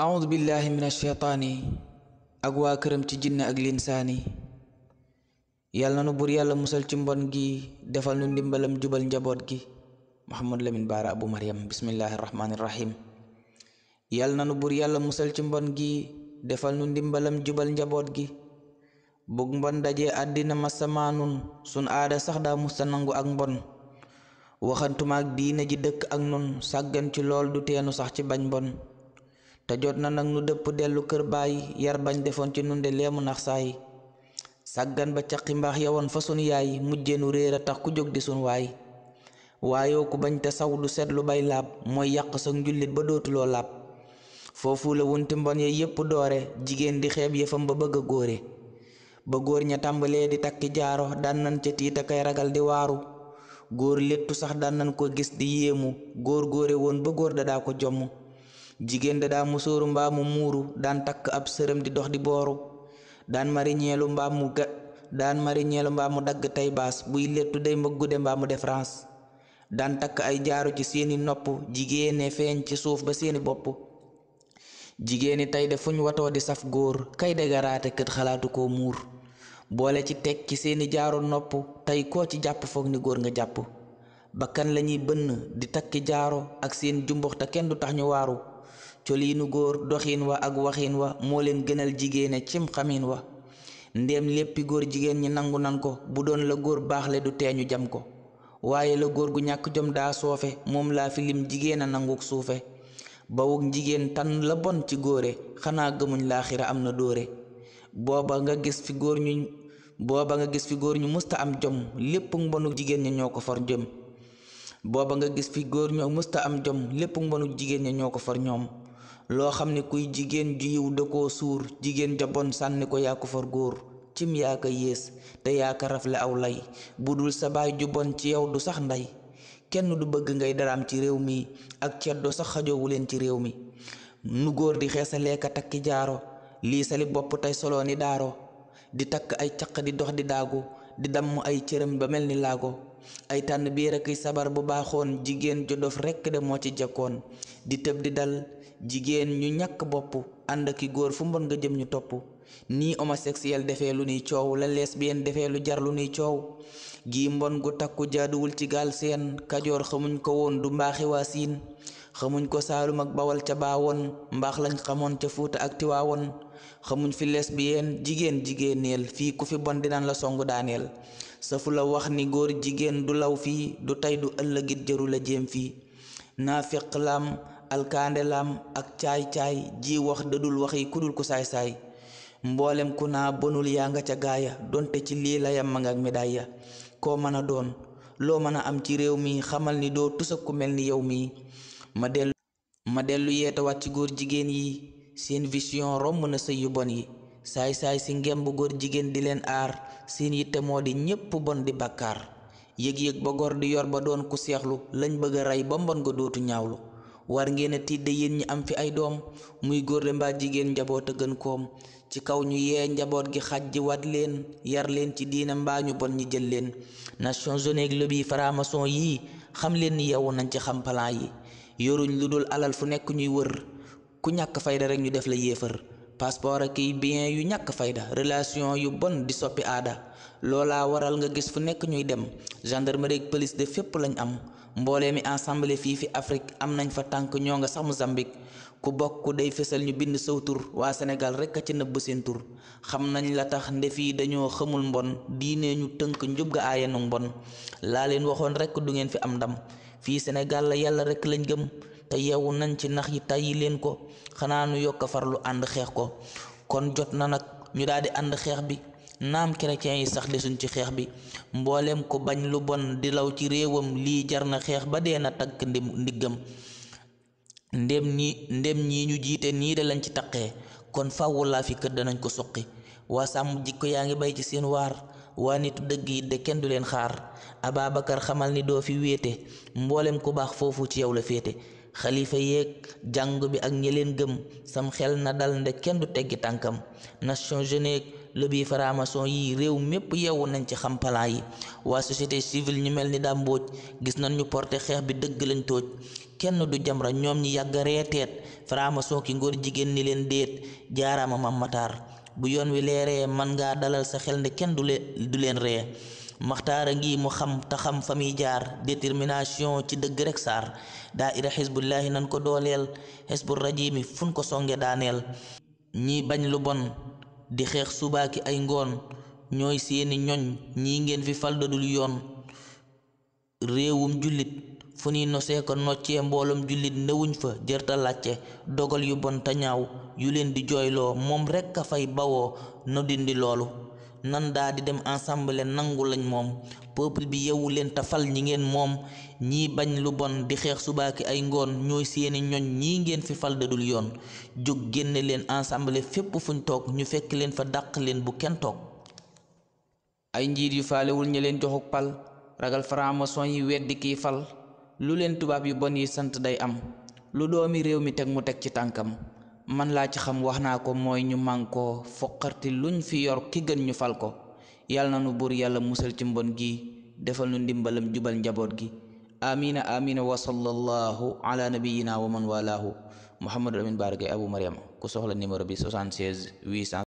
أعوذ بالله من الشيطان ak waa këram ci jinne ak linsaani yàlla na nu buur yàlla musal ci mbon gi defal nu ndimbalam jubal njaboot gi. Muhammad Lamin Baara Abu Maryam. bismillahi rahmaani rahim. yàlla na nu buur yàlla musal ci mbon gi defal nu ndimbalam jubal njaboot gi. bug mbon dajee àddina masamaanun sun aada sax daa musta nangu ak mbon waxantuma ak diine ji dëkk ak nun sàggan ci lool du teenu sax ci bañ mbon te jot na nag nu dëpp dellu kër baay yar bañ defoon ci nun de leemu nax saay sàggan ba caqi mbaax yawoon fa sun yaay mujjeenu réer a tax ku jóg di sun waay waayoo ku bañ te saw du seetlu bay laab mooy yàq sa njullit ba dootuloo laab foofu la wunti mbon ya yépp doore jigéen di xeeb yëfam ba bëgg a góore ba góor ña tàmbalee di takki jaaro daan nan ca tiita kay ragal di waaru góor léttu sax daan nan ko gis di yéemu góor góore woon ba góor da daa ko jomm jigéen da daa musóoru mbaa mu muuru daan takk ab sërëm di dox di booru daan mariñeelu mbaa mu dagg tay baas buy léttu day mbëggude mbaa mu def France daan takk ay jaaru ci seeni nopp jigéene feeñ ci suuf ba seeni bopp jigéeni tey de fuñ watoo di saf góor kay degaraate kët xalaatu koo muur boole ci teg ci seeni jaaru nopp tey koo ci jàpp foog ni góor nga jàpp bakkan lañuy bënn di takki jaaro ak seen jumbux te kenn du tax ñu waaru coliinu góor doxiin wa ak waxiin wa moo leen gënal jigéene cim xamiin wa ndéem léppi góor jigéen ñi nangu nan ko bu doon la góor baaxle du teeñu jam ko waaye la góor gu ñàkk jom daa soofe moom laa fi lim jigéen a nanguk suufe bawug jigéen tànn la bon ci góore xanaa gëmuñ laaxira am na dóore booba nga gis fi góor ñu musta am jom lépp mbonu jigéen ña ñoo ko for jëm booba nga gis fi góor ñu musta am jom lépp mbonu jigéen ña ñoo ko for ñoom loo xam ne kuy jigéen ju yiw da koo suur jigéen ja bon sànni ko yaa ko for góor cim yaa ko yées te yaa ko rafle aw lay bu dul sa baay ju bon ci yow du sax ndey kenn du bëgg ngay daraam ci réew mi ak ceddo sax xajoowu leen ci réew mi nu góor di xeesalee ka takki jaaro lii sali bopp tey solo ni daaro di takk ay caq di dox di daagu di damm ay cëram ba mel ni laago ay tànn biir ak sabar bu baaxoon jigéen ju dof rekk de moo ci jekkoon di tëb di dal jigéen ñu ñàkk bopp ànd aki góor fu mbon nga jëm ñu topp nii homosexuel defee lu nuy coow la lesbienne defee lu jar lu nuy coow gii mbon gu takku jaaduwul ci gaal seen kajoor xamuñ ko woon du mbaaxi waa siin xamuñ ko saalum ak bawal ca baawoon mbaax lañ xamoon ca fuuta ak tiwaawoon xamuñ fi lesbienne jigéeneel fii ku fi bon dinaan la songu daaneel safu la wax ni góor jigéen du law fii du tey du ëllëgit jëru la jéem fii naafiq lam alkaande lam ak caay-caay ji wax dadul waxi kudul ku saay-saay mboolem ku naa bonul yaa nga ca gaaya donte ci lii la yam ma nga ak médaille ya koo mën a doon loo mën a am ci réew mi xamal ni doo tusa ku mel ni yow mi ma dellu yeeta wat ci góor jigéen yi seen vision romb na sëy yu bon yi saay-saay si ngemb góor jigéen di leen aar seen yitte moo di ñépp bon di bàkkaar yëg-yëg ba góor di yor ba doon ku seexlu lañ bëgg a rey ba mbon nga dootu ñaawlu war ngeen a tiidde yéen ñi am fi ay doom muy góor de mbaa jigéen njaboot a gën koom ci kaw ñu yee njaboot gi xaj ji wat leen yar leen ci diina mbaa ñu bon ñi jël leen Nations Unies ak lobby franc-maçon yii xam leen ni yeewu nañ ci xam plan yi yoruñ lu dul alal fu nekk ñuy wër ku ñàkk fayda rek ñu def la yéefar passeport ak i bien yu ñàkk fayda relation yu bon di soppi aada loola waral nga gis fu nekk ñuy dem gendarmerie ak police de fépp lañ am mboolee mi ensemble fii fi Afrique am nañ fa tànk ñoo nga sax Mozambique ku bokk ku day fesal ñu bind saw tur waa Sénégal rekk a ci nëbb seen tur xam nañ la tax nde fii dañoo xamul mbon diine ñu tënk njub ga aayanu mbon laa leen waxoon rekk du ngeen fi am ndam fii Sénégal la yàlla rekk lañ gëm te yeewu nañ ci nax yi tàyyi leen ko xanaa nu yokk farlu ànd xeex ko kon jot na nag ñu daal di ànd xeex bi naam chrétien yi sax desuñ ci xeex bi mboolem ko bañ lu bon di law ci réewam lii jar na xeex ba dee na tagg ndiggam ndem ñii ñu jiite nii de lañ ci taqee kon fàwwu laa fi kër danañ ko suqi waa sàmm jikko yaa ngi bay ci seen waar waa nitu dëgg yi de kenn du leen xaar Ababacar xamal ni doo fi wéete mboolem ku baax foofu ci yow la féete xalifa yeeg jàng bi ak ñi leen gëm sam xel na dal nde kenn du teggi tànkam Nations Unies lobby franc-maçon yi réew mépp yeewu nañ ci xam plan yi. waa société civile ñu mel ni daa Mbodj gis nañ ñu porté xeex bi dëgg lañ tooj kenn du Jamra ñoom ñi yàgg reeteet franc-maçon ki ngóor jigéen ni leen déet jaaraama Mame Matar bu yoon wi leeree man ngaa dalal sa xel ne kenn du leen ree maxtaara ngi mu xam te xam fa muy jaar détermination ci dëgg rek saar daaira xisbullahi nan ko dooleel xisbu rajimi fun ko songe daaneel ñi bañ lu bon di xeex subaaki ay ngoon ñooy seeni ñoñ ñii ngeen fi fal dadul yoon réewum jullit fu ñuy nosee ko noccee mbooloom jullit newuñ fa jërta làcce dogal yu bon te ñaaw yu leen di jooyloo moom rekk a fay bawoo no dindi loolu nan daa di dem ensemble nangu lañ moom peuple bi yewu leen te fal ñi ngeen moom ñii bañ lu bon di xeex subaaki ay ngoon ñooy seeni ñoñ ñii ngeen fi fal dadul yoon jóg génne leen ensemble fépp fuñ toog ñu fekk leen fa dàq leen bu kenn toog ay njiit yu faalewul ñi leen joxuk pal ragal franc-maçon yi weddi kii fal lu leen tubaab yu bon yi sant day am lu doomi réew mi teg mu teg ci tànkam man laa ci xam wax naa ko mooy ñu mànkoo foqarti luñ fi yor ki gën ñu fal ko yàlla na nu buur yàlla musal ci mbon gi defal nu ndimbalam jubal njaboot gi amina amina wa sallallahu ala nabiyina wa man walaahu Mouhamadou Lamine Bara Gaye Abou Mariama ku soxla numéro bi 76 800